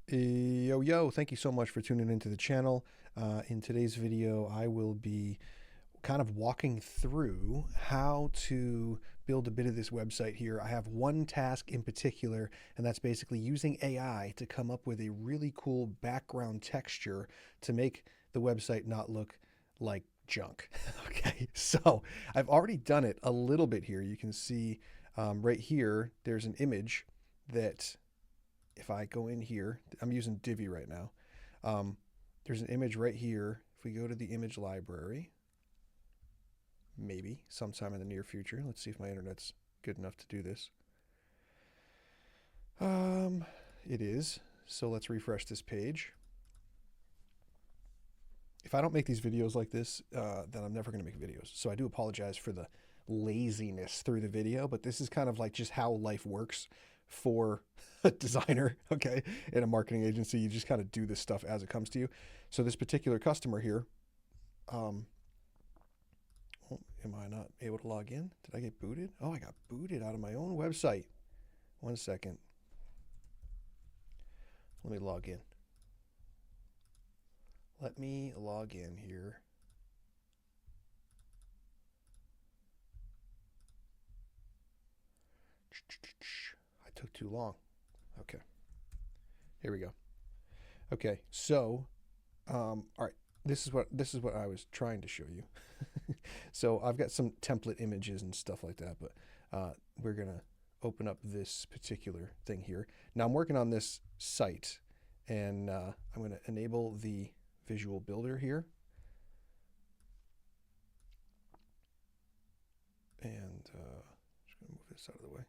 Yo, thank you so much for tuning into the channel. In today's video, I will be kind of walking through how to build a bit of this website here. I have one task in particular, and that's basically using AI to come up with a really cool background texture to make the website not look like junk. Okay, so I've already done it a little bit here. You can see right here, there's an image that if I go in here, I'm using Divi right now. There's an image right here. If we go to the image library, maybe sometime in the near future, let's see if my internet's good enough to do this. It is. So let's refresh this page. If I don't make these videos like this, then I'm never going to make videos. So I do apologize for the laziness through the video, but this is kind of like just how life works for a designer, okay, in a marketing agency. You just kind of do this stuff as it comes to you. So this particular customer here, oh, am I not able to log in? Did I get booted? Oh, I got booted out of my own website. One second. Let me log in. Let me log in here. I took too long. Okay. Here we go. Okay, so all right. This is what I was trying to show you. So I've got some template images and stuff like that, but we're gonna open up this particular thing here. Now I'm working on this site, and I'm gonna enable the visual builder here, and just gonna move this out of the way.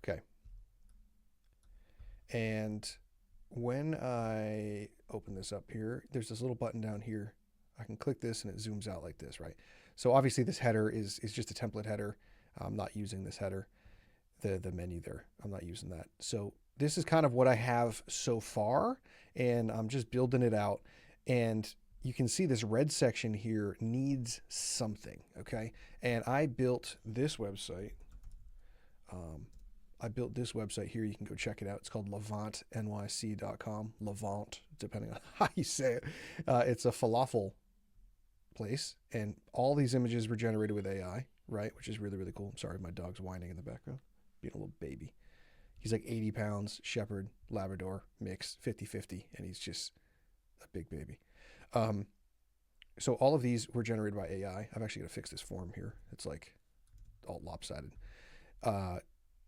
Okay. And when I open this up here, there's this little button down here. I can click this and it zooms out like this, right? So obviously this header is just a template header. I'm not using this header, the menu there. I'm not using that. So this is kind of what I have so far, and I'm just building it out. And you can see this red section here needs something, okay? And I built this website. Here. You can go check it out. It's called levantnyc.com. Levant, depending on how you say it. It's a falafel place, and all these images were generated with AI, right? Which is really, really cool. I'm sorry, my dog's whining in the background, being a little baby. He's like 80 pounds, Shepherd, Labrador, mix, 50-50, and he's just a big baby. So all of these were generated by AI. I've actually got to fix this form here. It's like all lopsided.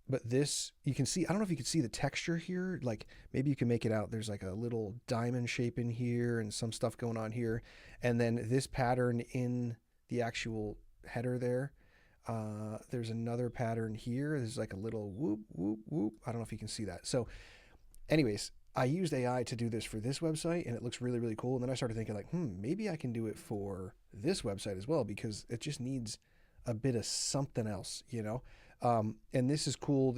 But this, you can see, I don't know if you can see the texture here. Like maybe you can make it out. There's like a little diamond shape in here and some stuff going on here. And then this pattern in the actual header there. There's another pattern here. There's like a little whoop, whoop, whoop. I don't know if you can see that. So anyways, I used AI to do this for this website, and it looks really, really cool. And then I started thinking like, maybe I can do it for this website as well, because it just needs a bit of something else, you know? And this is cool.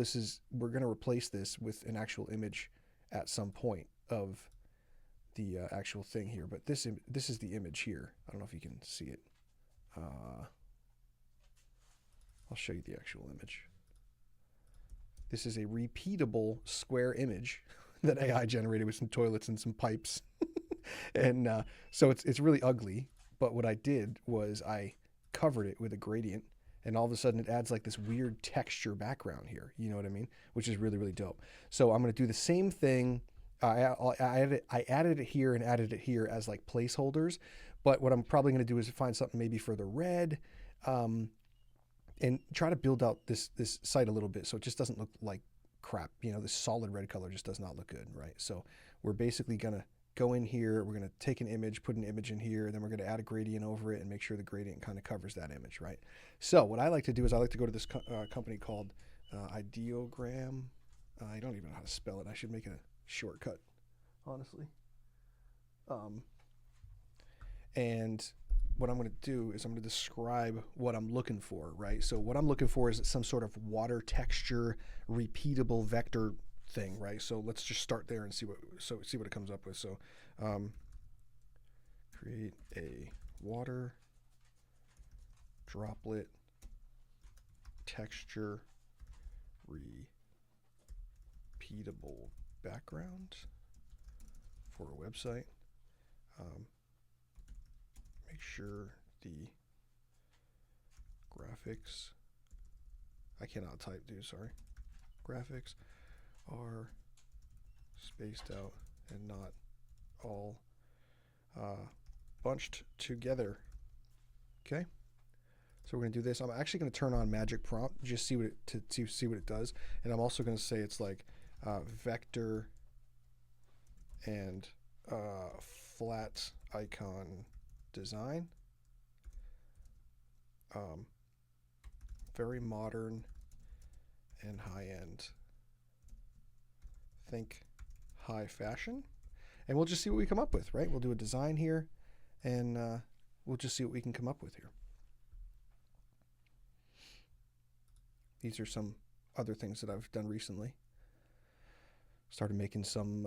We're going to replace this with an actual image at some point of the actual thing here. But this is the image here. I don't know if you can see it. I'll show you the actual image. This is a repeatable square image that AI generated with some toilets and some pipes. And so it's really ugly. But what I did was I covered it with a gradient, and all of a sudden it adds like this weird texture background here. You know what I mean? Which is really, really dope. So I'm going to do the same thing. I added it here and added it here as like placeholders. But what I'm probably going to do is find something maybe for the red, and try to build out this site a little bit so it just doesn't look like crap. You know, this solid red color just does not look good, right? So we're basically going to go in here, we're going to take an image, put an image in here, then we're going to add a gradient over it and make sure the gradient kind of covers that image, right? So what I like to do is I like to go to this company called Ideogram. I don't even know how to spell it. I should make it a shortcut, honestly. And what I'm going to do is I'm going to describe what I'm looking for, right? So what I'm looking for is some sort of water texture, repeatable vector thing, right? So let's just start there and see what it comes up with. So create a water droplet texture repeatable background for a website. Make sure the graphics, I cannot type, dude, sorry. Graphics are spaced out and not all bunched together. Okay, so we're gonna do this. I'm actually gonna turn on Magic Prompt, just see what it does, and I'm also gonna say it's like vector and flat icon design. Very modern and high-end. Think high fashion. And we'll just see what we come up with, right? We'll do a design here, and we'll just see what we can come up with here. These are some other things that I've done recently. Started making some,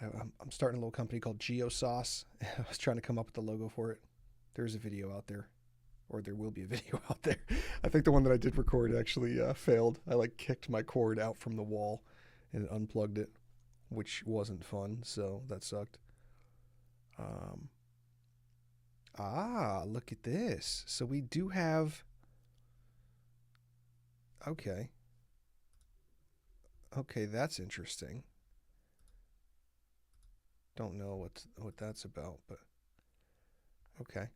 I'm starting a little company called GeoSauce. I was trying to come up with the logo for it. There's a video out there. Or there will be a video out there. I think the one that I did record actually failed. I like kicked my cord out from the wall and unplugged it, which wasn't fun, so that sucked. Look at this. So we do have, okay, that's interesting. Don't know what that's about, but okay.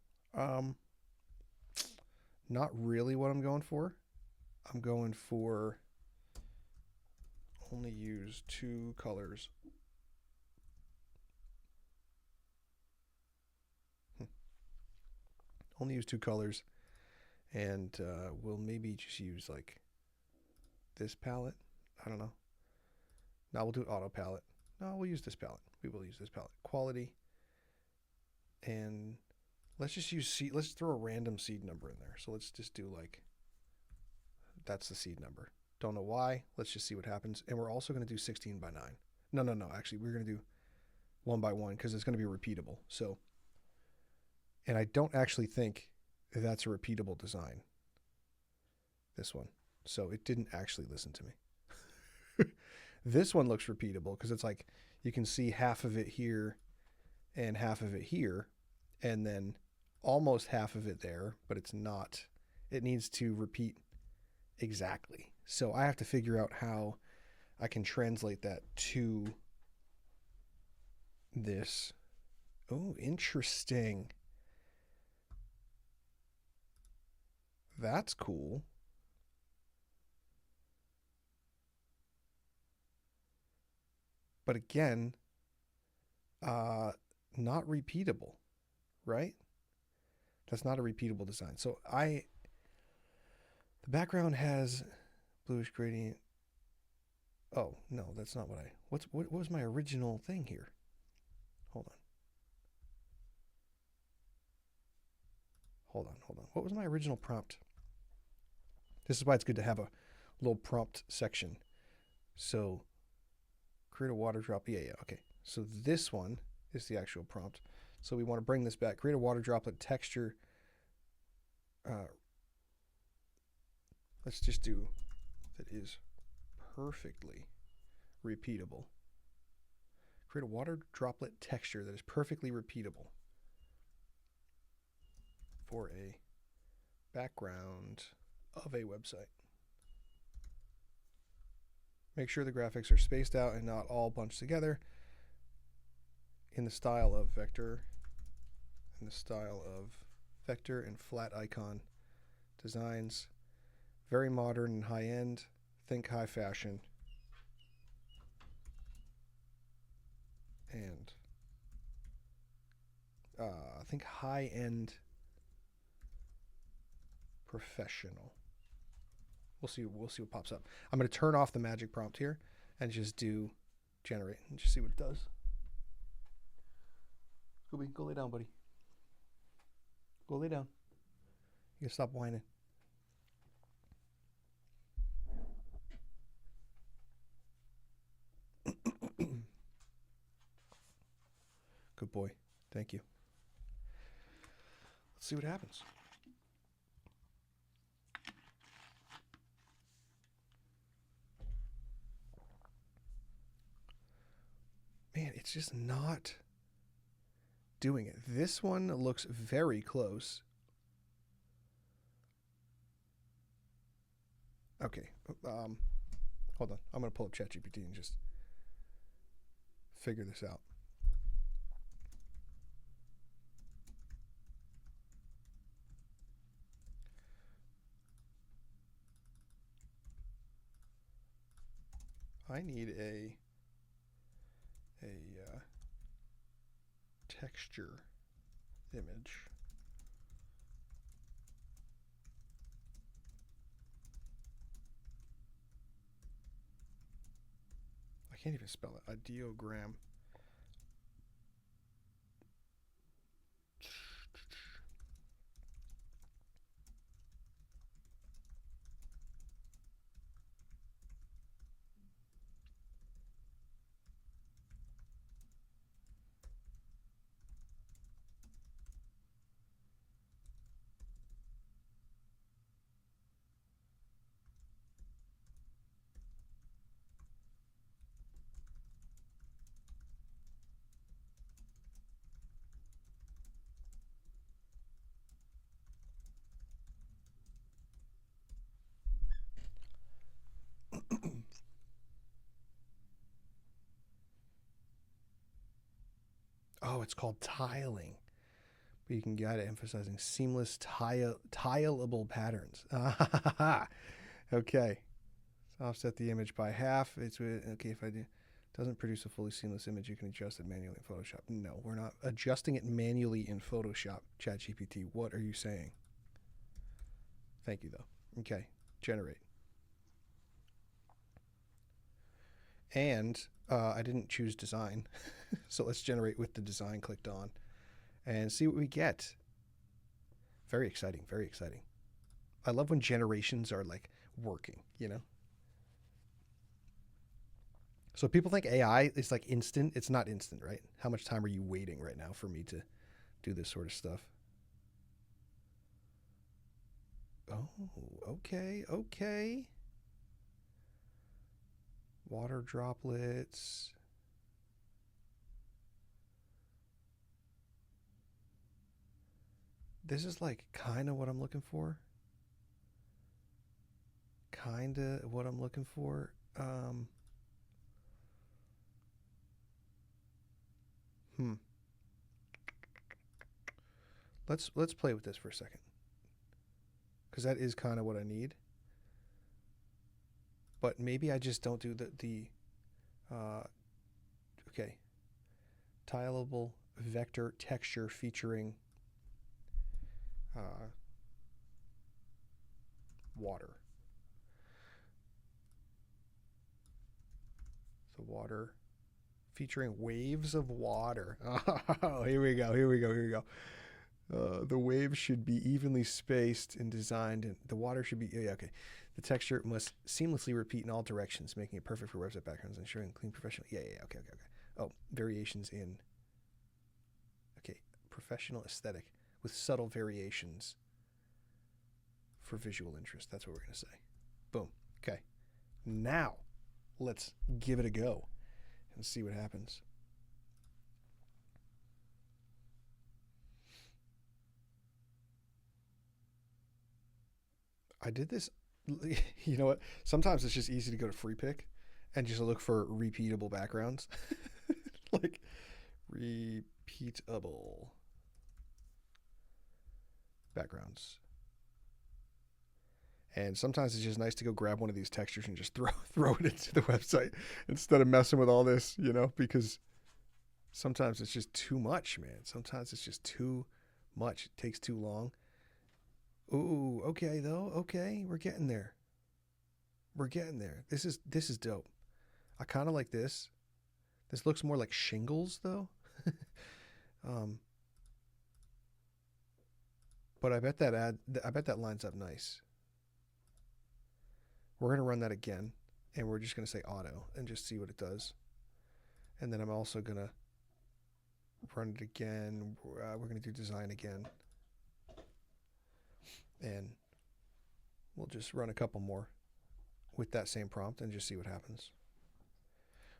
Not really what I'm going for. I'm going for only use 2 colors. Only use 2 colors, and we'll maybe just use like this palette. I don't know. Now we'll do auto palette. No, we'll use this palette. We will use this palette. Quality, and let's just use seed. Let's throw a random seed number in there. So let's just do like, that's the seed number. Don't know why. Let's just see what happens. And we're also going to do 16 by 9. No. Actually, we're going to do 1 by 1 because it's going to be repeatable. So, and I don't actually think that's a repeatable design. This one. So it didn't actually listen to me. This one looks repeatable because it's like you can see half of it here and half of it here, and then almost half of it there, but it's not. It needs to repeat exactly. So I have to figure out how I can translate that to this. Oh, interesting. That's cool. But again, not repeatable, right? That's not a repeatable design. So the background has bluish gradient. Oh, no, that's not what was my original thing here? Hold on. What was my original prompt? This is why it's good to have a little prompt section. So create a water drop. Yeah, okay. So this one is the actual prompt. So we want to bring this back. Create a water droplet texture. Let's just do that is perfectly repeatable. Create a water droplet texture that is perfectly repeatable for a background of a website. Make sure the graphics are spaced out and not all bunched together in the style of vector, and flat icon designs. Very modern and high end. Think high fashion. And think high end professional. We'll see what pops up. I'm going to turn off the magic prompt here and just do generate and just see what it does. Scooby, go lay down, buddy. Go lay down. You can stop whining. Good boy. Thank you. Let's see what happens. it's just not doing it. This one looks very close. Okay. Hold on. I'm going to pull up ChatGPT and just figure this out. I need a texture image. I can't even spell it. Ideogram. Oh, it's called tiling. But you can get it emphasizing seamless tileable patterns. Okay. So offset the image by half. It's okay if I do. Doesn't produce a fully seamless image. You can adjust it manually in Photoshop. No, we're not adjusting it manually in Photoshop. ChatGPT, what are you saying? Thank you, though. Okay, generate. And I didn't choose design. So let's generate with the design clicked on and see what we get. Very exciting, very exciting. I love when generations are like working, you know? So people think AI is like instant. It's not instant, right? How much time are you waiting right now for me to do this sort of stuff? Oh, okay, okay. Water droplets. This is like kind of what I'm looking for. Kind of what I'm looking for. Let's play with this for a second, because that is kind of what I need. But maybe I just don't do the okay, tileable vector texture featuring water. So water featuring waves of water. Oh, here we go. Here we go. Here we go. The waves should be evenly spaced and designed, and the water should be okay. The texture must seamlessly repeat in all directions, making it perfect for website backgrounds, ensuring clean professional. Yeah. Okay. Oh, variations in. Okay, professional aesthetic with subtle variations for visual interest. That's what we're gonna say. Boom. Okay. Now, let's give it a go and see what happens. I did this. You know what? Sometimes it's just easy to go to free pick and just look for repeatable backgrounds. Like repeatable backgrounds. And sometimes it's just nice to go grab one of these textures and just throw it into the website instead of messing with all this, you know, because sometimes it's just too much, man. Sometimes it's just too much. It takes too long. Ooh, okay though. Okay, we're getting there. We're getting there. This is dope. I kind of like this. This looks more like shingles though. But I bet that lines up nice. We're gonna run that again, and we're just gonna say auto and just see what it does. And then I'm also gonna run it again. We're gonna do design again, and we'll just run a couple more with that same prompt and just see what happens.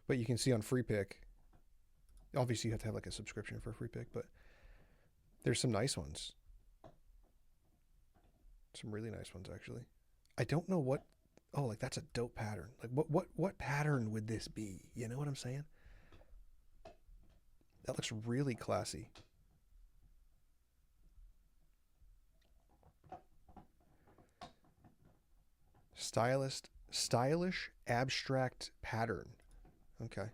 But you can see on free pick, Obviously, you have to have like a subscription for a free pick, but there's some nice ones. Some really nice ones, actually. I don't know what. Oh, like that's a dope pattern. Like what pattern would this be? You know what I'm saying? That looks really classy. Stylish abstract pattern. Okay.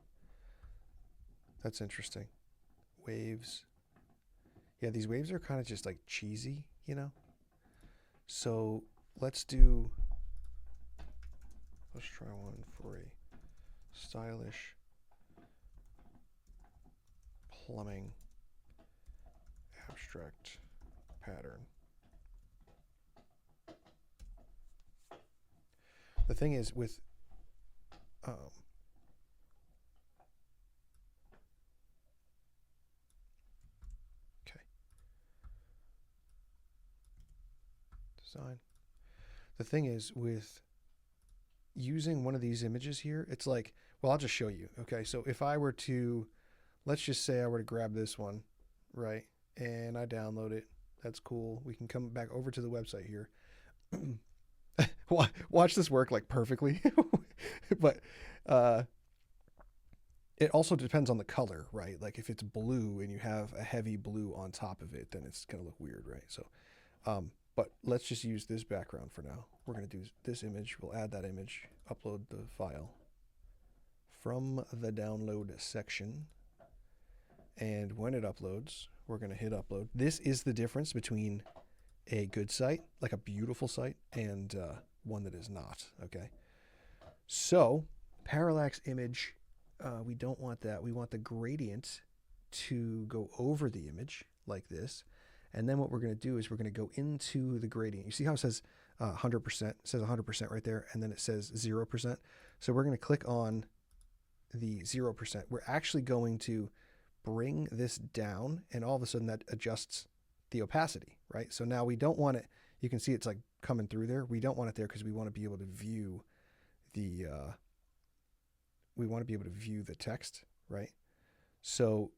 That's interesting. Waves. Yeah, these waves are kind of just like cheesy, you know? So let's try one for a stylish plumbing abstract pattern. The thing is with okay. Design. The thing is with using one of these images here, it's like, well, I'll just show you. Okay, so if I were to, let's just say I were to grab this one, right, and I download it, that's cool. We can come back over to the website here. Watch this work like perfectly. But it also depends on the color, right? Like if it's blue and you have a heavy blue on top of it, then it's going to look weird, right? So, but let's just use this background for now. We're going to do this image. We'll add that image, upload the file from the download section. And when it uploads, we're going to hit upload. This is the difference between a good site, like a beautiful site, and one that is not, okay? So, parallax image, we don't want that. We want the gradient to go over the image like this. And then what we're going to do is we're going to go into the gradient. You see how it says 100%? It says 100% right there, and then it says 0%. So we're going to click on the 0%. We're actually going to bring this down, and all of a sudden that adjusts the opacity, right? So now we don't want it, you can see it's like coming through there. We don't want it there because we want to be able to view the text, right? So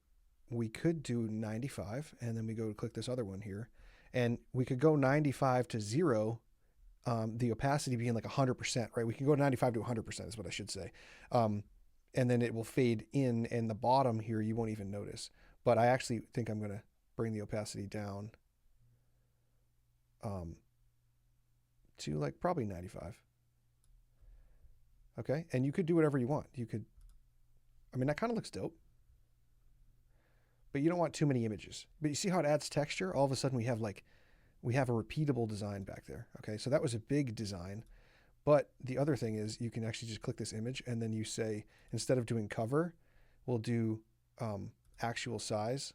we could do 95, and then we go to click this other one here, and we could go 95 to 0, the opacity being like 100%, right? We can go 95 to 100% is what I should say. And then it will fade in, and the bottom here you won't even notice. But I actually think I'm going to bring the opacity down to like probably 95. Okay, and you could do whatever you want. You could, I mean, that kind of looks dope. But you don't want too many images. But you see how it adds texture? All of a sudden we have a repeatable design back there. Okay, so that was a big design. But the other thing is you can actually just click this image, and then you say, instead of doing cover, we'll do actual size.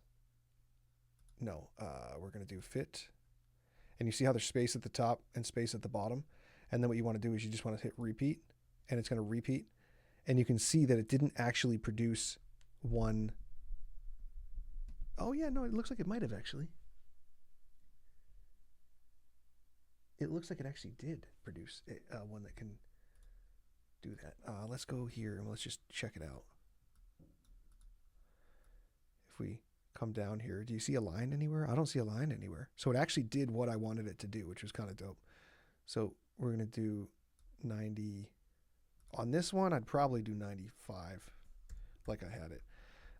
No, we're going to do fit. And you see how there's space at the top and space at the bottom. And then what you want to do is you just want to hit repeat, and it's going to repeat. And you can see that it didn't actually produce one. Oh yeah, no, it looks like it might have actually. It looks like it actually did produce one that can do that. Let's go here and let's just check it out. If we come down here, do you see a line anywhere? I don't see a line anywhere. So it actually did what I wanted it to do, which was kind of dope. So we're going to do 90. On this one, I'd probably do 95 like I had it.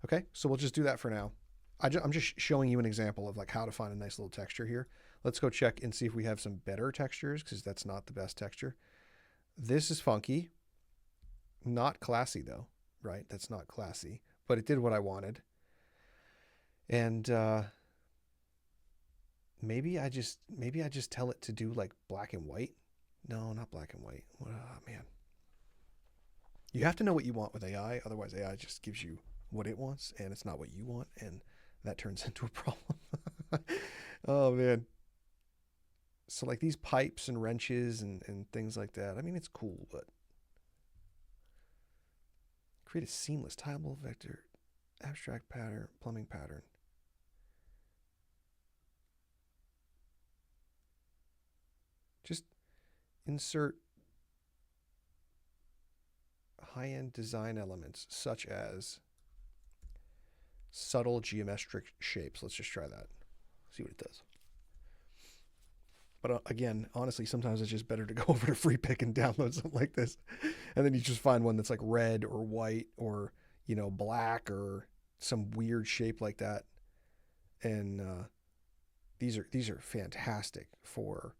Okay, so we'll just do that for now. I'm just showing you an example of like how to find a nice little texture here. Let's go check and see if we have some better textures, because that's not the best texture. This is funky. Not classy though, right? That's not classy, but it did what I wanted. And maybe I just tell it to do like black and white. No, not black and white. Oh, man. You have to know what you want with AI. Otherwise, AI just gives you what it wants, and it's not what you want, and that turns into a problem. Oh, man. So like these pipes and wrenches and things like that, I mean, it's cool, but create a seamless tileable vector abstract pattern, plumbing pattern. Just insert high-end design elements such as subtle geometric shapes. Let's just try that. See what it does. But again, honestly, sometimes it's just better to go over to Free Pick and download something like this. And then you just find one that's like red or white or, you know, black or some weird shape like that. And these are fantastic for,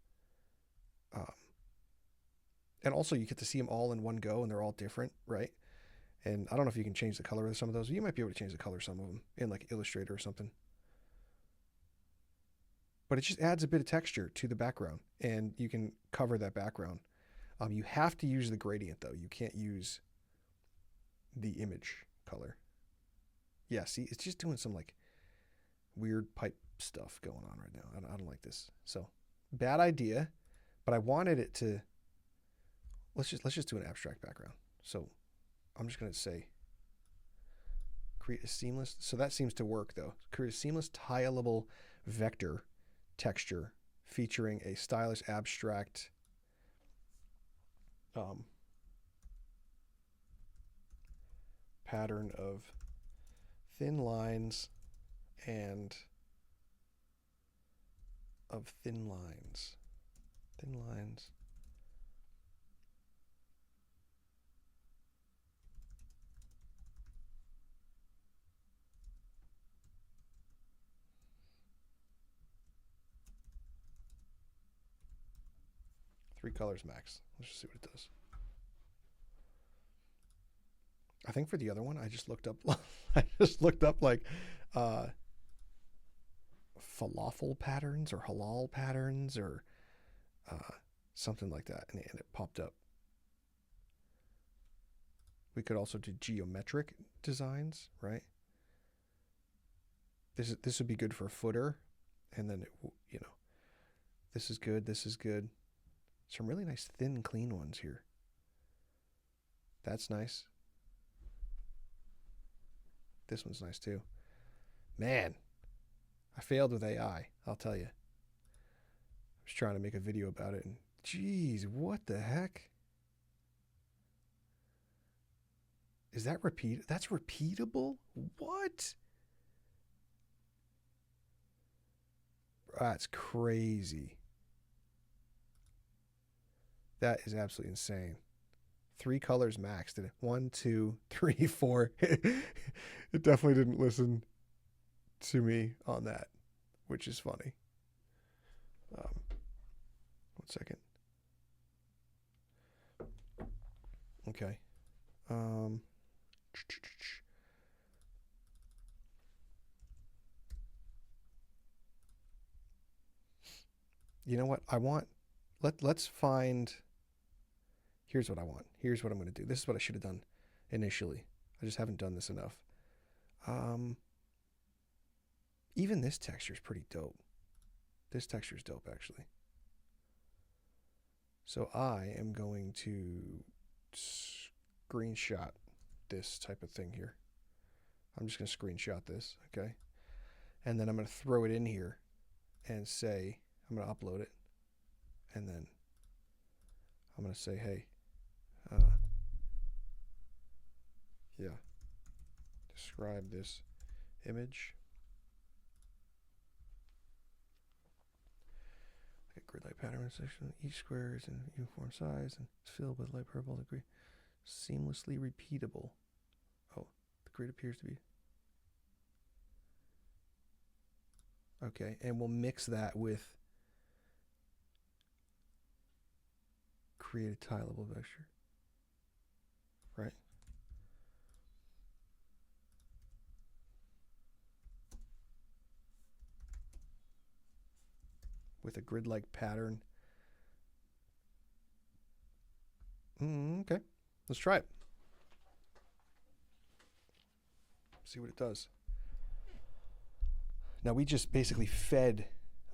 and also you get to see them all in one go, and they're all different, right? And I don't know if you can change the color of some of those. You might be able to change the color of some of them in like Illustrator or something. But it just adds a bit of texture to the background, and you can cover that background. You have to use the gradient though. You can't use the image color. Yeah, see, it's just doing some like weird pipe stuff going on right now. I don't like this. So bad idea, but I wanted it to, let's just do an abstract background. So I'm just going to say create a seamless. So that seems to work though. Create a seamless tileable vector texture featuring a stylish abstract pattern of thin lines and thin lines. 3 colors max. Let's just see what it does. I think for the other one, I just looked up like falafel patterns or halal patterns or something like that, and it popped up. We could also do geometric designs, right? This would be good for a footer, and then you know, this is good. This is good. Some really nice thin, clean ones here. That's nice. This one's nice too. Man, I failed with AI, I'll tell you. I was trying to make a video about it, and geez, what the heck? Is that that's repeatable? What? That's crazy. That is absolutely insane. 3 colors max. Did it? 1, 2, 3, 4. It definitely didn't listen to me on that, which is funny. 1 second. Okay. You know what? I want, let's find, here's what I want. Here's what I'm going to do. This is what I should have done initially. I just haven't done this enough. Even this texture is pretty dope. This texture is dope, actually. So I am going to screenshot this type of thing here. I'm just going to screenshot this, okay? And then I'm going to throw it in here and say, I'm going to upload it. And then I'm going to say, hey, yeah, describe this image. Like a grid-like pattern section. Each square is in uniform size and it's filled with light purple degree. Seamlessly repeatable. Oh, the grid appears to be. Okay, and we'll mix that with create a tileable vector. Right? With a grid-like pattern. Okay, let's try it. See what it does. Now we just basically fed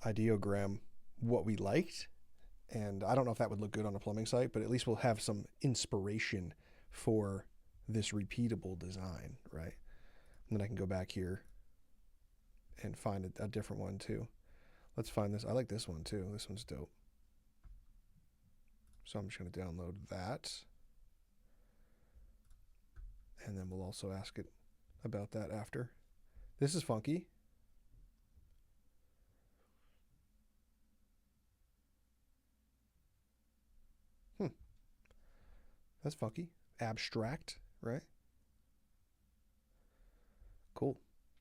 Ideogram what we liked, and I don't know if that would look good on a plumbing site, but at least we'll have some inspiration for this repeatable design, right? And then I can go back here and find a different one too. Let's find this. I like this one too. This one's dope. So I'm just going to download that. And then we'll also ask it about that after. This is funky. That's funky. Abstract, right? Cool.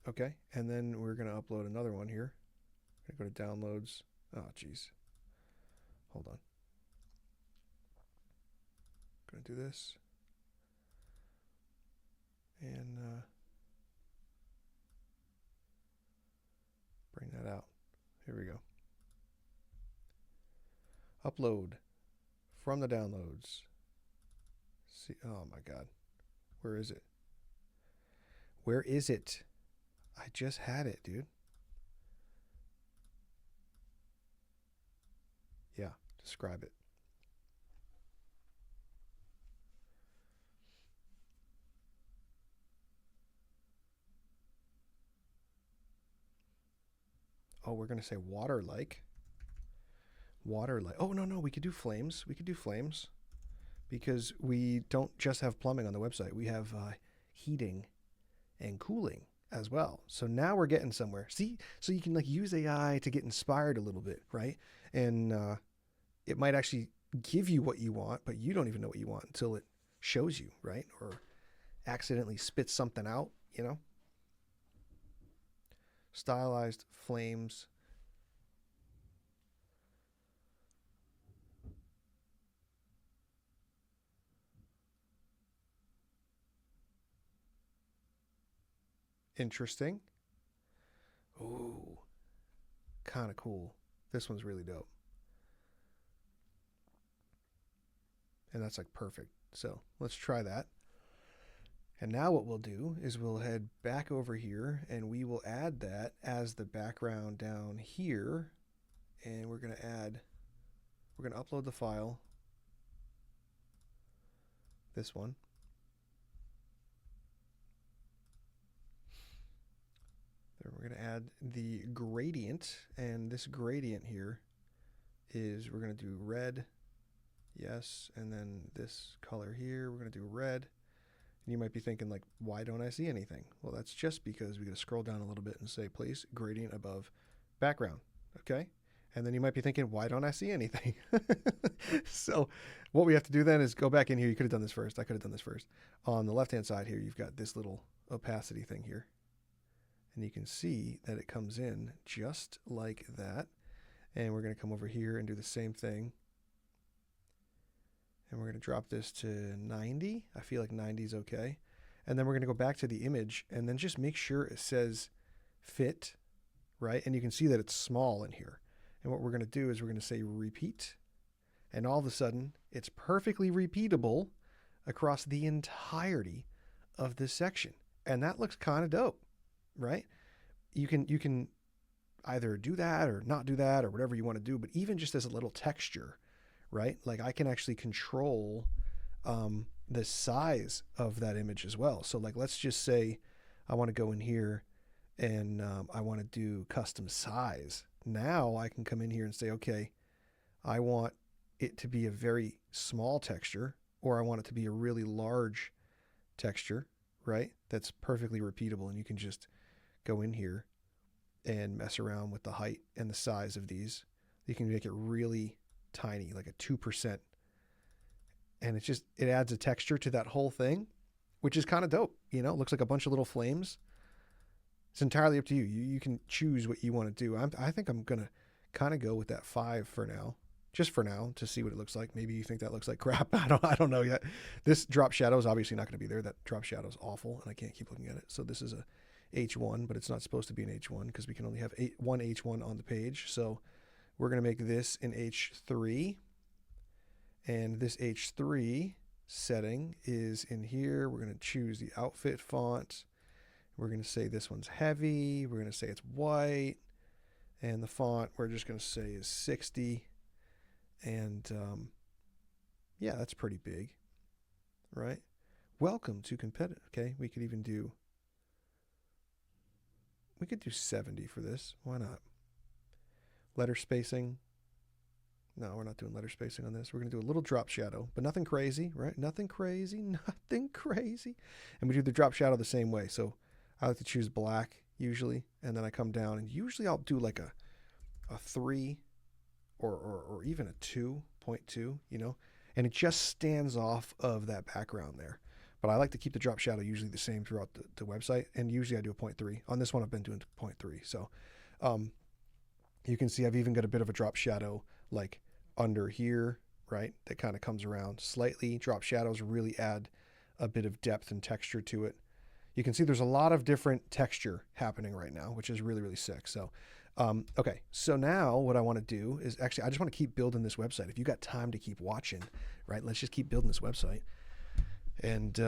Okay. And then we're going to upload another one here. Go to downloads. Oh, geez. Hold on. Going to do this. And bring that out. Here we go. Upload from the downloads. See, oh my God. Where is it? Where is it? I just had it, dude. Yeah, describe it. Oh, we're going to say water-like. Water-like. Oh, no, we could do flames. We could do flames because we don't just have plumbing on the website. We have heating and cooling as well. So now we're getting somewhere. See, so you can like use AI to get inspired a little bit, right? And it might actually give you what you want, but you don't even know what you want until it shows you, right? Or accidentally spits something out, you know? Stylized flames. Interesting. Ooh, kind of cool. This one's really dope. And that's like perfect. So let's try that. And now what we'll do is we'll head back over here and we will add that as the background down here. And we're going to upload the file. This one. Then we're going to add the gradient. And this gradient here is we're going to do red. Yes. And then this color here, we're going to do red. And you might be thinking like, why don't I see anything? Well, that's just because we got to scroll down a little bit and say, place gradient above background. Okay. And then you might be thinking, why don't I see anything? So what we have to do then is go back in here. You could have done this first. I could have done this first. On the left-hand side here, you've got this little opacity thing here. And you can see that it comes in just like that. And we're going to come over here and do the same thing. And we're going to drop this to 90. I feel like 90 is okay. And then we're going to go back to the image and then just make sure it says fit, right? And you can see that it's small in here. And what we're going to do is we're going to say repeat. And all of a sudden, it's perfectly repeatable across the entirety of this section. And that looks kind of dope, right? You can either do that or not do that or whatever you want to do, but even just as a little texture, right? Like I can actually control the size of that image as well. So like, let's just say I want to go in here and I want to do custom size. Now I can come in here and say, okay, I want it to be a very small texture, or I want it to be a really large texture, right? That's perfectly repeatable. And you can just go in here and mess around with the height and the size of these. You can make it really tiny, like a 2%. And it adds a texture to that whole thing, which is kind of dope. You know, it looks like a bunch of little flames. It's entirely up to you. You can choose what you want to do. I think I'm going to kind of go with that 5 for now, just for now, to see what it looks like. Maybe you think that looks like crap. I don't know yet. This drop shadow is obviously not going to be there. That drop shadow is awful, and I can't keep looking at it. So this is a H1, but it's not supposed to be an H1 because we can only have one H1 on the page. So we're going to make this an H3. And this H3 setting is in here. We're going to choose the outfit font. We're going to say this one's heavy. We're going to say it's white. And the font we're just going to say is 60. And yeah, that's pretty big, right? Welcome to competitive. Okay, we could do 70 for this. Why not? Letter spacing. No, we're not doing letter spacing on this. We're going to do a little drop shadow, but nothing crazy, right? Nothing crazy, nothing crazy. And we do the drop shadow the same way. So I like to choose black. usually, and then I come down, and usually I'll do like a 3 or even a 2.2, you know, and it just stands off of that background there. But I like to keep the drop shadow usually the same throughout the website, and usually I do a 0.3. On this one, I've been doing 0.3. So you can see I've even got a bit of a drop shadow like under here, right? That kind of comes around slightly. Drop shadows really add a bit of depth and texture to it. You can see there's a lot of different texture happening right now, which is really, really sick. So, okay. So now what I want to do is actually, I just want to keep building this website. If you got time to keep watching, right? Let's just keep building this website, and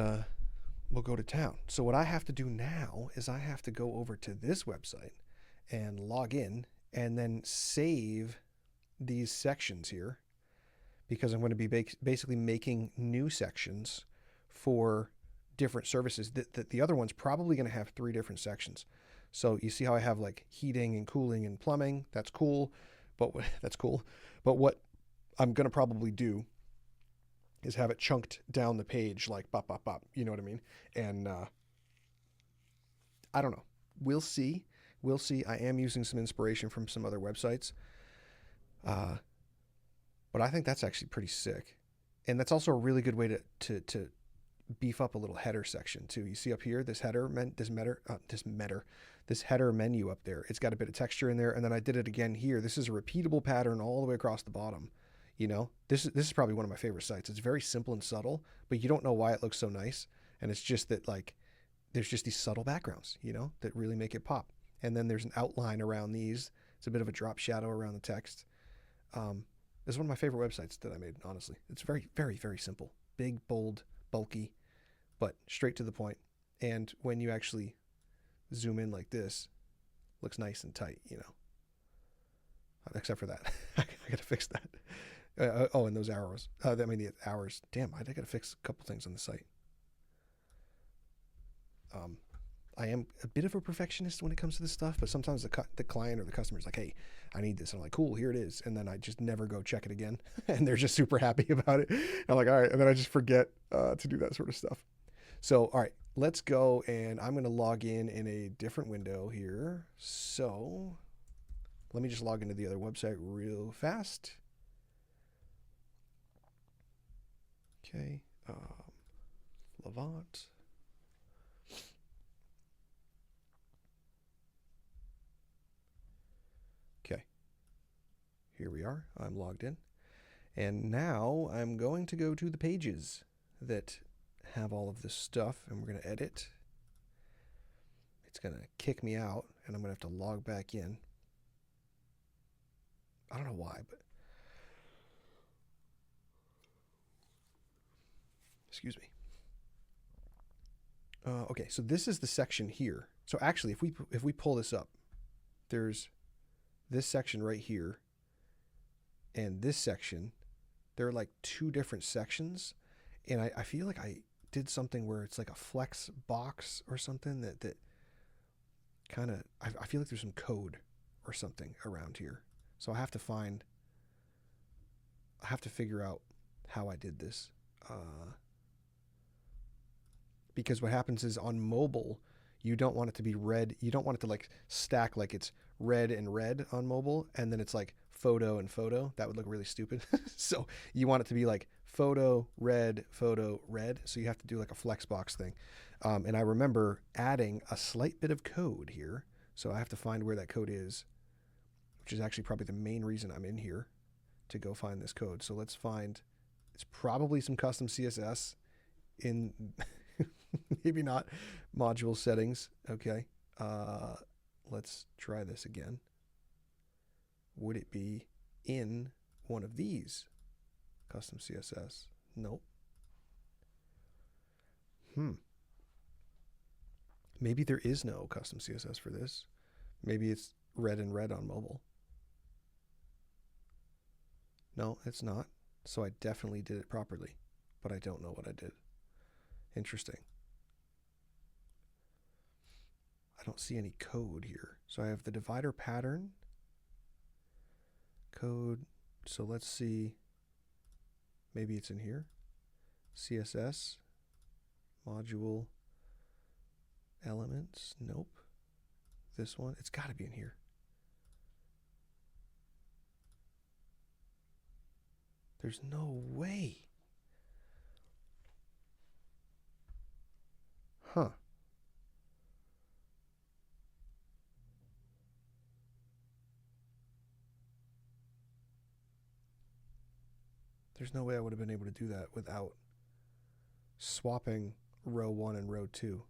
we'll go to town. So what I have to do now is I have to go over to this website and log in and then save these sections here, because I'm going to be basically making new sections for different services. That the other one's probably going to have 3 different sections. So you see how I have like heating and cooling and plumbing. That's cool. But what I'm going to probably do is have it chunked down the page like bop, bop, bop. You know what I mean? And I don't know. We'll see. We'll see. I am using some inspiration from some other websites. But I think that's actually pretty sick. And that's also a really good way to beef up a little header section too. You see up here, this header menu up there. It's got a bit of texture in there. And then I did it again here. This is a repeatable pattern all the way across the bottom. You know, this is probably one of my favorite sites. It's very simple and subtle, but you don't know why it looks so nice. And it's just that like, there's just these subtle backgrounds, you know, that really make it pop. And then there's an outline around these. It's a bit of a drop shadow around the text. This is one of my favorite websites that I made, honestly. It's very, very, very simple. Big, bold, bulky, but straight to the point. And when you actually zoom in like this, it looks nice and tight, you know. Except for that. I gotta fix that. And those arrows. The hours. Damn, I gotta fix a couple things on the site. I am a bit of a perfectionist when it comes to this stuff, but sometimes the client or the customer is like, hey, I need this. And I'm like, cool, here it is. And then I just never go check it again. And they're just super happy about it. I'm like, all right. And then I just forget to do that sort of stuff. So, all right, let's go. And I'm going to log in a different window here. So let me just log into the other website real fast. Okay. Levant. Here we are. I'm logged in. And now I'm going to go to the pages that have all of this stuff, and we're going to edit. It's going to kick me out, and I'm going to have to log back in. I don't know why, but excuse me. Okay, so this is the section here. So actually, if we pull this up, there's this section right here. And this section, there are like 2 different sections. And I feel like I did something where it's like a Flexbox or something that kind of, I feel like there's some code or something around here. So I have to figure out how I did this. Because what happens is on mobile, you don't want it to be red. You don't want it to like stack like it's red and red on mobile. And then it's like photo and photo. That would look really stupid. So you want it to be like photo, red. So you have to do like a Flexbox thing. And I remember adding a slight bit of code here. So I have to find where that code is, which is actually probably the main reason I'm in here, to go find this code. So let's find, it's probably some custom CSS in maybe not module settings. Okay. Let's try this again. Would it be in one of these custom CSS? Nope. Maybe there is no custom CSS for this. Maybe it's red and red on mobile. No, it's not. So I definitely did it properly, but I don't know what I did. Interesting. I don't see any code here. So I have the divider pattern code. So let's see. Maybe it's in here. CSS module elements. Nope. this one. It's got to be in here. There's no way. Huh. There's no way I would have been able to do that without swapping row 1 and row 2.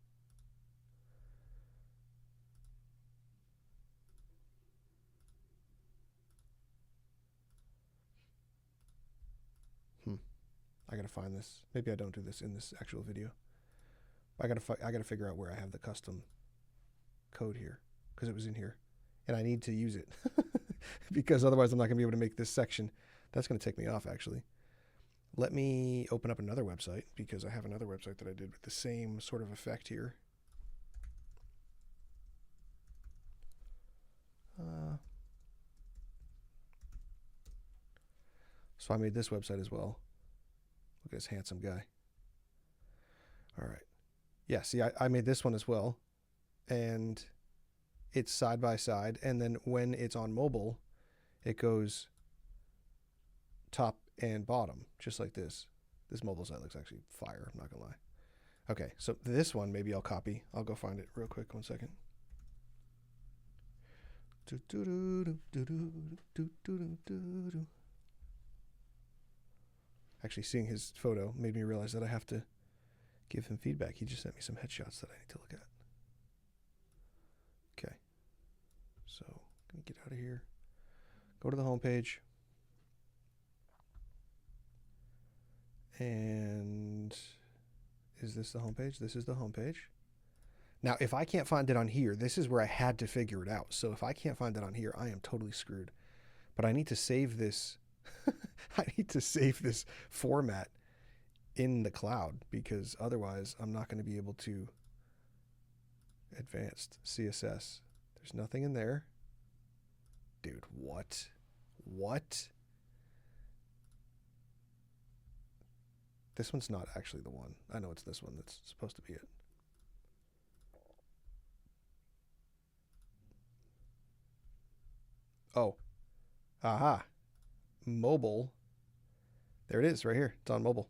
I gotta find this. Maybe I don't do this in this actual video. I gotta figure out where I have the custom code here, because it was in here, and I need to use it because otherwise I'm not gonna be able to make this section. That's gonna take me off actually. Let me open up another website, because I have another website that I did with the same sort of effect here. So I made this website as well. Look at this handsome guy. All right. Yeah, see, I made this one as well. And it's side by side. And then when it's on mobile, it goes top and bottom, just like this. This mobile site looks actually fire, I'm not going to lie. Okay, so this one, maybe I'll copy. I'll go find it real quick, 1 second. Actually, seeing his photo made me realize that I have to give him feedback. He just sent me some headshots that I need to look at. Okay. So, I'm going to get out of here. Go to the home page. And is this the home page? This is the home page. Now, if I can't find it on here, this is where I had to figure it out. So if I can't find it on here, I am totally screwed. But I need to save this. I need to save this format in the cloud, because otherwise I'm not going to be able to. Advanced CSS. There's nothing in there. Dude, what? What? This one's not actually the one. I know it's this one that's supposed to be it. Oh. Aha. Mobile. There it is right here. It's on mobile.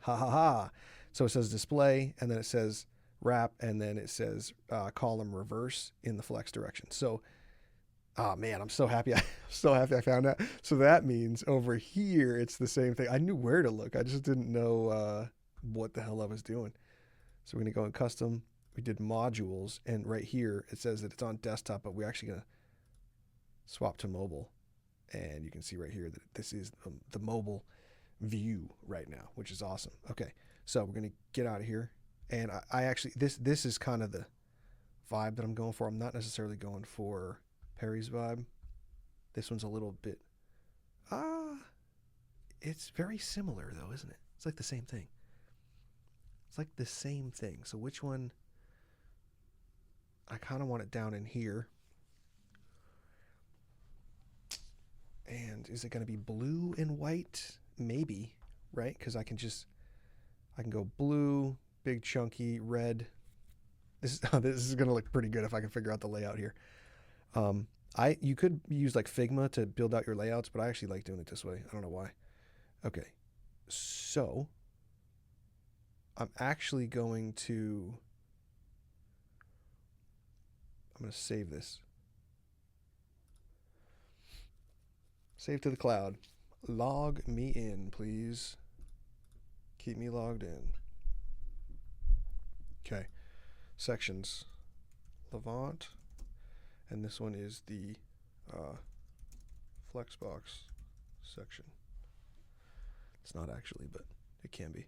Ha ha ha. So it says display, and then it says wrap, and then it says column reverse in the flex direction. So, oh man, I'm so happy. I'm so happy I found that. So that means over here, it's the same thing. I knew where to look. I just didn't know what the hell I was doing. So we're going to go in custom. We did modules, and right here, it says that it's on desktop, but we're actually going to swap to mobile. And you can see right here that this is the mobile view right now, which is awesome. Okay, so we're going to get out of here. And I actually, this is kind of the vibe that I'm going for. I'm not necessarily going for Perry's vibe. This one's a little bit, it's very similar though, isn't it? It's like the same thing. It's like the same thing. So which one? I kind of want it down in here. And is it going to be blue and white? Maybe, right? Because I can go blue, big chunky, red. This is going to look pretty good if I can figure out the layout here. You could use like Figma to build out your layouts, but I actually like doing it this way. I don't know why. Okay, so I'm actually going to save this. Save to the cloud. Log me in, please. Keep me logged in. Okay. Sections. Levant. And this one is the Flexbox section. It's not actually, but it can be.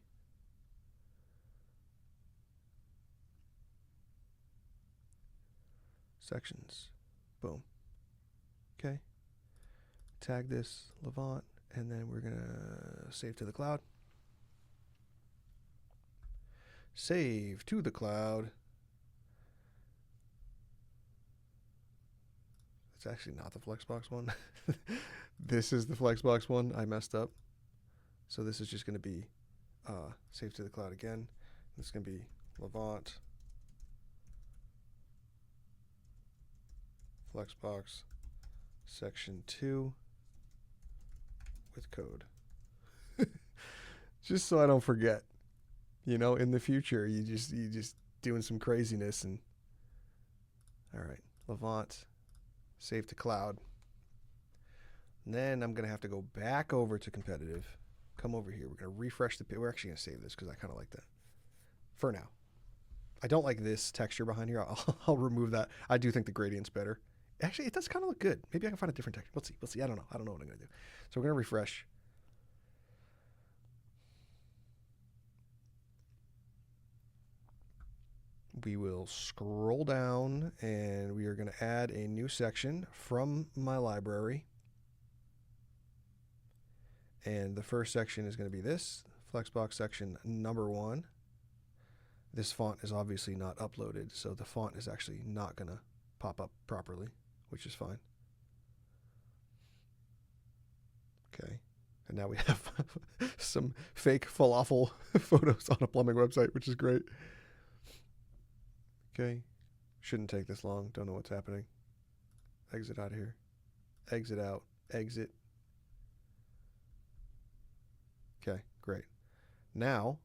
Sections. Boom. Okay. Tag this Levant, and then we're gonna save to the cloud. Save to the cloud. It's actually not the Flexbox one. This is the Flexbox one. I messed up. So this is just going to be save to the cloud again. This is going to be Levant. Flexbox section 2 with code. Just so I don't forget. You know, in the future, you just doing some craziness. And all right, Levant, save to cloud. And then I'm gonna have to go back over to competitive. Come over here. We're gonna refresh the page. We're actually gonna save this because I kind of like that. For now, I don't like this texture behind here. I'll remove that. I do think the gradient's better. Actually, it does kind of look good. Maybe I can find a different texture. We'll see. We'll see. I don't know. I don't know what I'm gonna do. So we're gonna refresh. We will scroll down and we are going to add a new section from my library. And the first section is going to be this, Flexbox section number 1. This font is obviously not uploaded, so the font is actually not going to pop up properly, which is fine. Okay. And now we have some fake falafel photos on a plumbing website, which is great. Okay, shouldn't take this long. Don't know what's happening. Exit out of here. Exit out. Exit. Okay, great. Now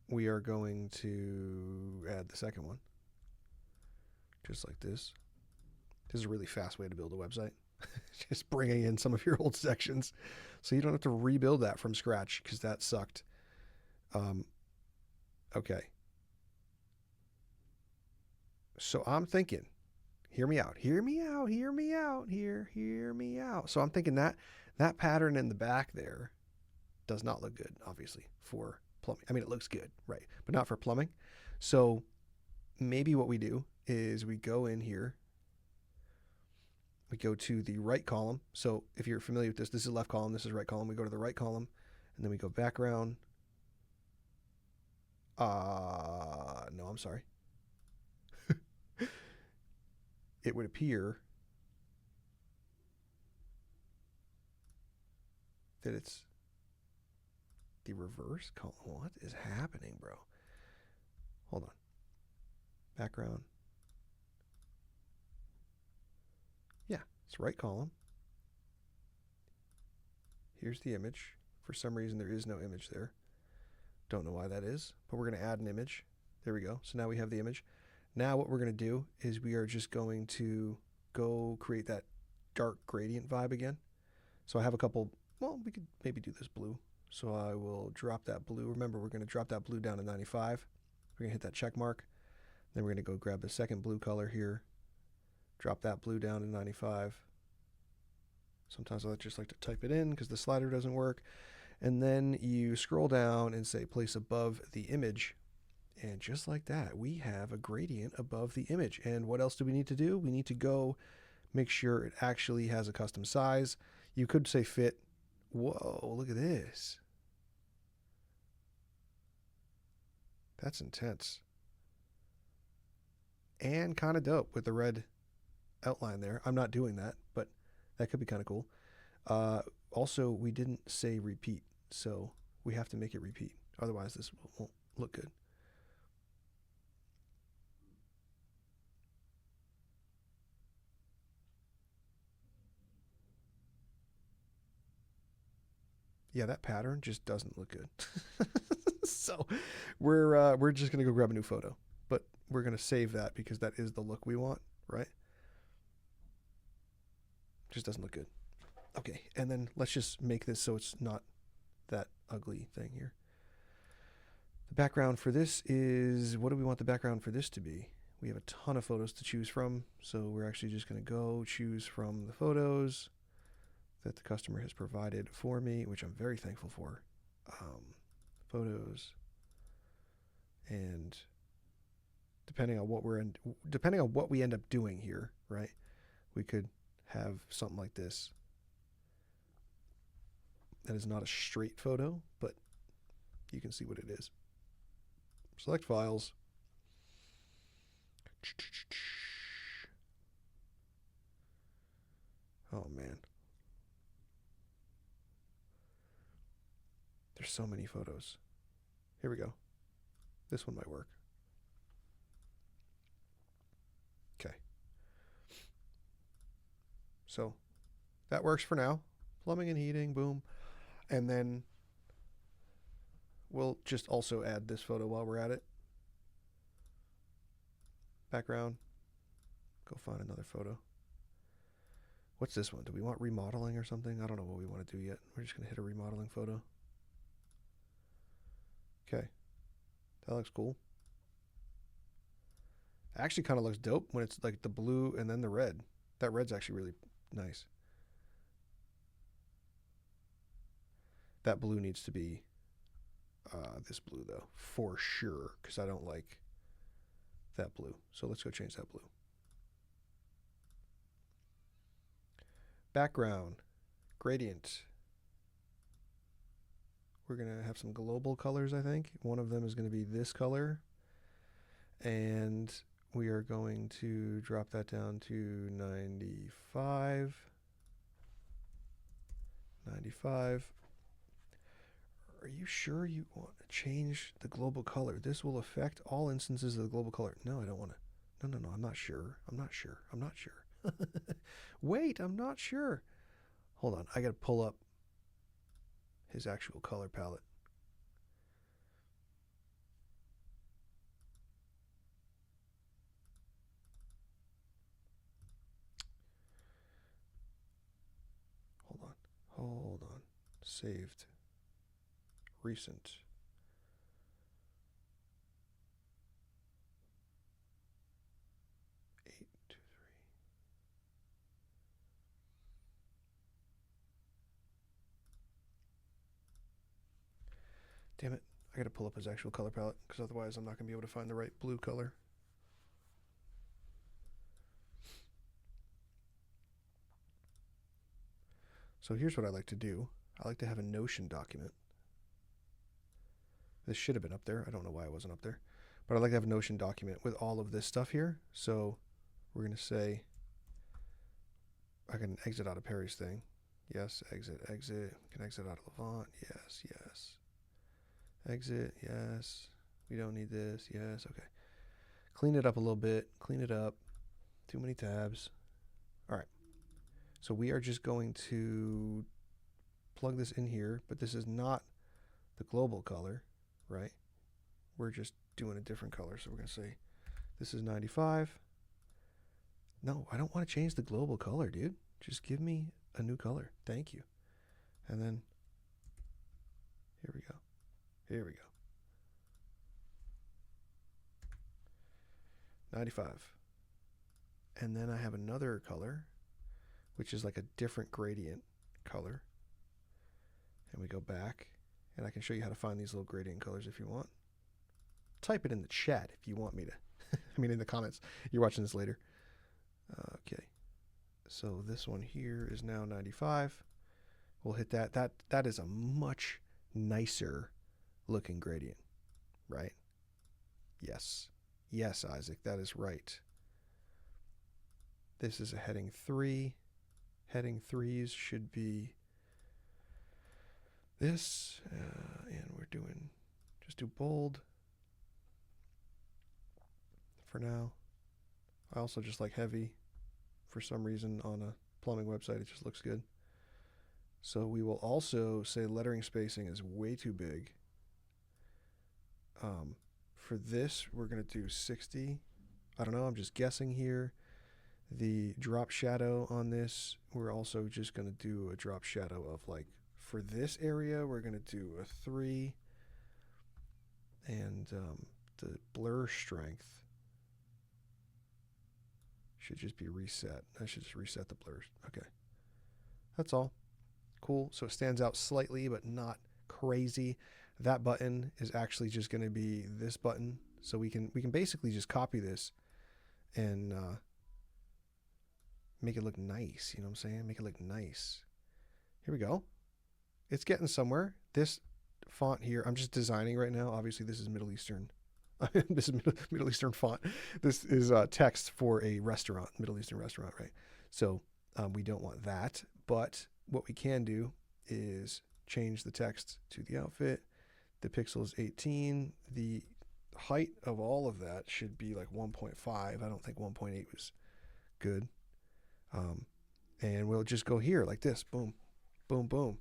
we are going to add the second one. Just like this. This is a really fast way to build a website. Just bringing in some of your old sections. So you don't have to rebuild that from scratch because that sucked. Okay. So I'm thinking, hear me out. Hear me out. Hear me out. Hear me out. So I'm thinking that pattern in the back there does not look good, obviously, for plumbing. I mean, it looks good, right? But not for plumbing. So maybe what we do is we go in here. We go to the right column. So if you're familiar with this, this is left column, this is right column. We go to the right column, and then we go background. No, I'm sorry. It would appear that it's the reverse column. What is happening, bro? Hold on. Background. Yeah, it's right column. Here's the image. For some reason, there is no image there. Don't know why that is, but we're going to add an image. There we go. So now we have the image. Now what we're going to do is we are just going to go create that dark gradient vibe again. So I have a couple, well, we could maybe do this blue. So I will drop that blue. Remember, we're going to drop that blue down to 95. We're going to hit that check mark. Then we're going to go grab the second blue color here. Drop that blue down to 95. Sometimes I just like to type it in because the slider doesn't work. And then you scroll down and say place above the image. And just like that, we have a gradient above the image. And what else do we need to do? We need to go make sure it actually has a custom size. You could say fit. Whoa, look at this. That's intense. And kind of dope with the red outline there. I'm not doing that, but that could be kind of cool. Also, we didn't say repeat, so we have to make it repeat. Otherwise, this won't look good. Yeah, that pattern just doesn't look good. So we're just gonna go grab a new photo, but we're gonna save that because that is the look we want, right? Just doesn't look good. Okay, and then let's just make this so it's not that ugly thing here. The background for this is, what do we want the background for this to be? We have a ton of photos to choose from, so we're actually just gonna go choose from the photos that the customer has provided for me, which I'm very thankful for. Photos, and depending on what we end up doing here, right? We could have something like this. That is not a straight photo, but you can see what it is. Select files. Oh man. There's so many photos. Here we go. This one might work. Okay. So that works for now. Plumbing and heating, boom. And then we'll just also add this photo while we're at it. Background. Go find another photo. What's this one? Do we want remodeling or something? I don't know what we want to do yet. We're just going to hit a remodeling photo. Okay. That looks cool. Actually kind of looks dope when it's like the blue and then the red. That red's actually really nice. That blue needs to be this blue though, for sure, because I don't like that blue. So let's go change that blue. Background, gradient. We're going to have some global colors, I think. One of them is going to be this color. And we are going to drop that down to 95. 95. Are you sure you want to change the global color? This will affect all instances of the global color. No, I don't want to. No, I'm not sure. I'm not sure. Wait, I'm not sure. Hold on. I got to pull up his actual color palette. Hold on. Saved. Recent. Damn it. I gotta pull up his actual color palette because otherwise I'm not gonna be able to find the right blue color. So here's what I like to do. I like to have a Notion document. This should have been up there. I don't know why it wasn't up there. But I like to have a Notion document with all of this stuff here. So we're going to say, I can exit out of Perry's thing. Yes, exit. We can exit out of Levant. Yes. Exit, yes. We don't need this. Yes, okay. Clean it up a little bit. Clean it up. Too many tabs. All right. So we are just going to plug this in here, but this is not the global color, right? We're just doing a different color. So we're going to say this is 95. No, I don't want to change the global color, dude. Just give me a new color. Thank you. And then here we go. 95. And then I have another color, which is like a different gradient color. And we go back, and I can show you how to find these little gradient colors if you want. Type it in the chat if you want me to. I mean, in the comments. You're watching this later. Okay. So this one here is now 95. We'll hit that. That is a much nicer looking gradient, right? Yes. Yes, Isaac, that is right. This is a heading 3. Heading 3s should be this, and we're doing, just do bold for now. I also just like heavy. For some reason on a plumbing website, it just looks good. So we will also say lettering spacing is way too big. For this, we're going to do 60. I don't know, I'm just guessing here. The drop shadow on this, we're also just going to do a drop shadow of, like, for this area, we're going to do a 3. And the blur strength should just be reset. I should just reset the blurs. Okay. That's all. Cool. So it stands out slightly, but not crazy. That button is actually just going to be this button. So we can basically just copy this and make it look nice. You know what I'm saying? Make it look nice. Here we go. It's getting somewhere. This font here, I'm just designing right now. Obviously, this is Middle Eastern. This is Middle Eastern font. This is text for a restaurant, Middle Eastern restaurant, right? So we don't want that. But what we can do is change the text to the outfit. The pixel is 18. The height of all of that should be like 1.5. I don't think 1.8 was good. And we'll just go here like this. Boom, boom, boom.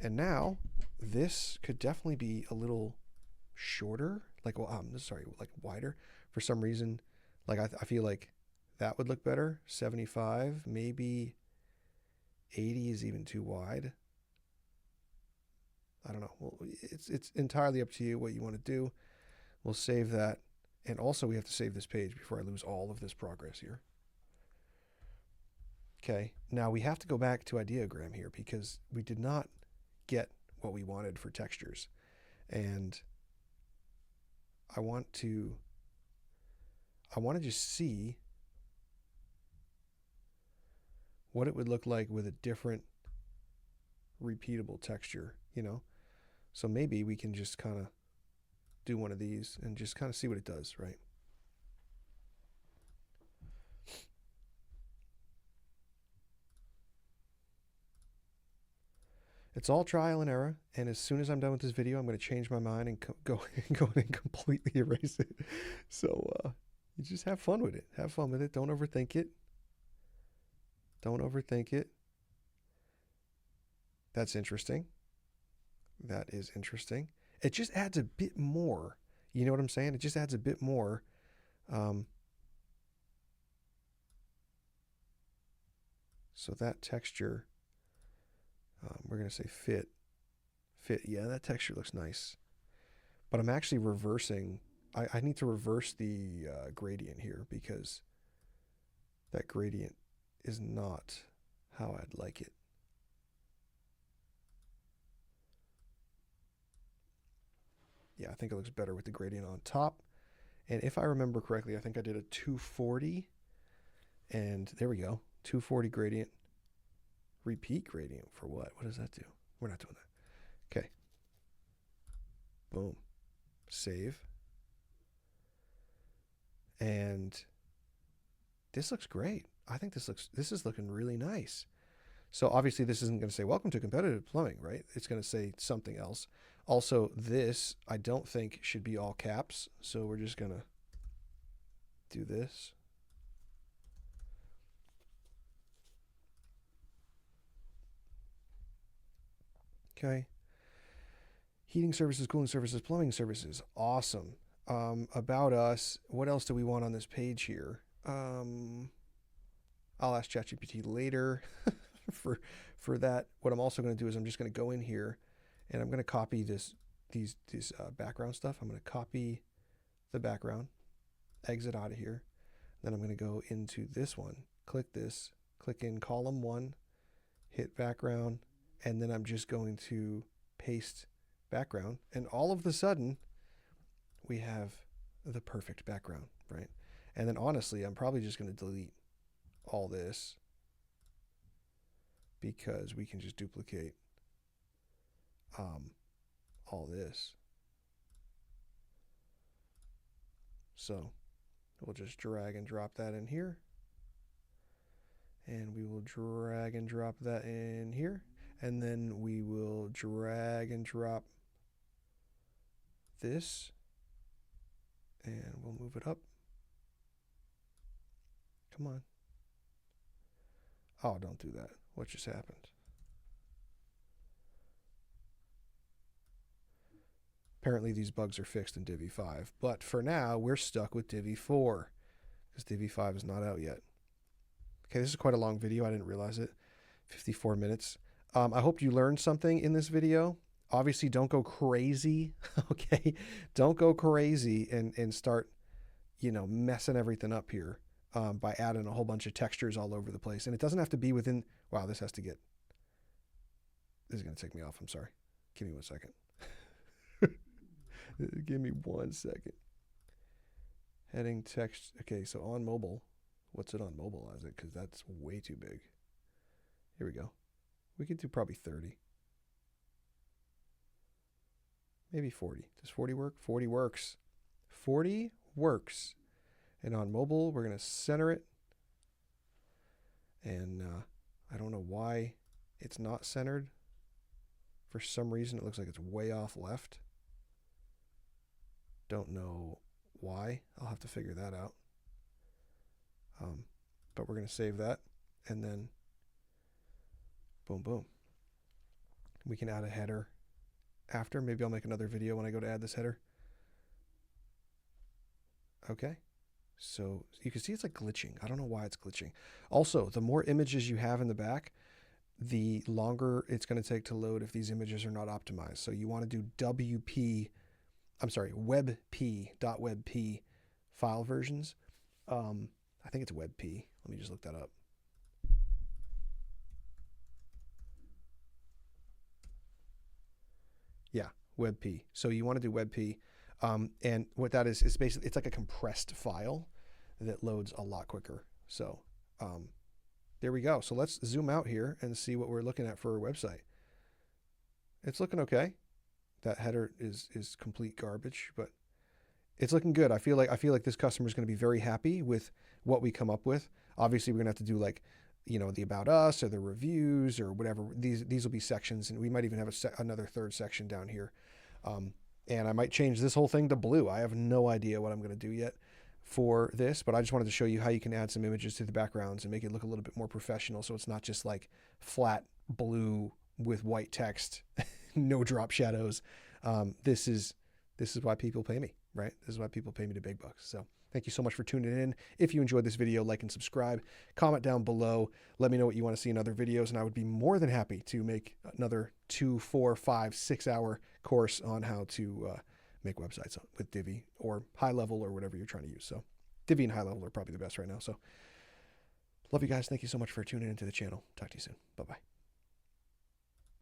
And now this could definitely be a little shorter. Like, well, sorry, like wider. For some reason, like I feel like that would look better. 75, maybe 80 is even too wide. I don't know. Well, it's entirely up to you what you want to do. We'll save that. And also we have to save this page before I lose all of this progress here. Okay, now we have to go back to ideogram here because we did not get what we wanted for textures. And I want to just see what it would look like with a different repeatable texture, you know? So maybe we can just kind of do one of these and just kind of see what it does, right? It's all trial and error, and as soon as I'm done with this video, I'm going to change my mind and go and completely erase it. So you just have fun with it. Have fun with it. Don't overthink it. Don't overthink it. That's interesting. That is interesting. It just adds a bit more. You know what I'm saying? It just adds a bit more. So that texture, we're going to say fit. Yeah, that texture looks nice. But I'm actually reversing. I need to reverse the gradient here because that gradient is not how I'd like it. Yeah, I think it looks better with the gradient on top. And if I remember correctly, I think I did a 240. And there we go. 240 gradient. Repeat gradient for what? What does that do? We're not doing that. Okay. Boom. Save. And this looks great. I think this is looking really nice. So obviously this isn't going to say welcome to competitive plumbing, right? It's going to say something else. Also, this I don't think should be all caps. So we're just going to do this. Okay. Heating services, cooling services, plumbing services. Awesome. About us. What else do we want on this page here? I'll ask ChatGPT later for that. What I'm also going to do is I'm just going to go in here and I'm going to copy these background stuff. I'm going to copy the background, exit out of here. Then I'm going to go into this one, click this, click in column 1, hit background, and then I'm just going to paste background. And all of a sudden, we have the perfect background, right? And then honestly, I'm probably just going to delete all this because we can just duplicate all this. So we'll just drag and drop that in here. And we will drag and drop that in here. And then we will drag and drop this. And we'll move it up. Come on. Oh, don't do that. What just happened? Apparently these bugs are fixed in Divi 5. But for now, we're stuck with Divi 4. Because Divi 5 is not out yet. Okay, this is quite a long video. I didn't realize it. 54 minutes. I hope you learned something in this video. Obviously, don't go crazy, okay? Don't go crazy and start, messing everything up here by adding a whole bunch of textures all over the place. And it doesn't have to be within... Wow, this is going to take me off. I'm sorry. Give me 1 second. Give me 1 second. Heading text. Okay, so on mobile. What's it on mobile as it? Because that's way too big. Here we go. We could do probably 30. Maybe 40. Does 40 work? 40 works. 40 works. And on mobile, we're going to center it. And I don't know why it's not centered. For some reason, it looks like it's way off left. Don't know why. I'll have to figure that out. But we're going to save that. And then Boom, boom. We can add a header after. Maybe I'll make another video when I go to add this header. Okay. So you can see it's like glitching. I don't know why it's glitching. Also, the more images you have in the back, the longer it's going to take to load if these images are not optimized. So you want to do WebP file versions. I think it's WebP. Let me just look that up. Yeah, WebP. So you want to do WebP. And what that is basically, it's like a compressed file that loads a lot quicker. So there we go. So let's zoom out here and see what we're looking at for our website. It's looking okay. That header is complete garbage, but it's looking good. I feel like this customer is going to be very happy with what we come up with. Obviously, we're going to have to do like, you know, the about us or the reviews or whatever. These will be sections, and we might even have another third section down here. And I might change this whole thing to blue. I have no idea what I'm going to do yet for this, but I just wanted to show you how you can add some images to the backgrounds and make it look a little bit more professional. So it's not just like flat blue with white text, no drop shadows. This is why people pay me, right? This is why people pay me the big bucks. So thank you so much for tuning in. If you enjoyed this video, like and subscribe, comment down below. Let me know what you want to see in other videos, and I would be more than happy to make another 2, 4, 5, 6 hour course on how to make websites with Divi or high level or whatever you're trying to use. So Divi and high level are probably the best right now. So love you guys. Thank you so much for tuning into the channel. Talk to you soon. Bye-bye.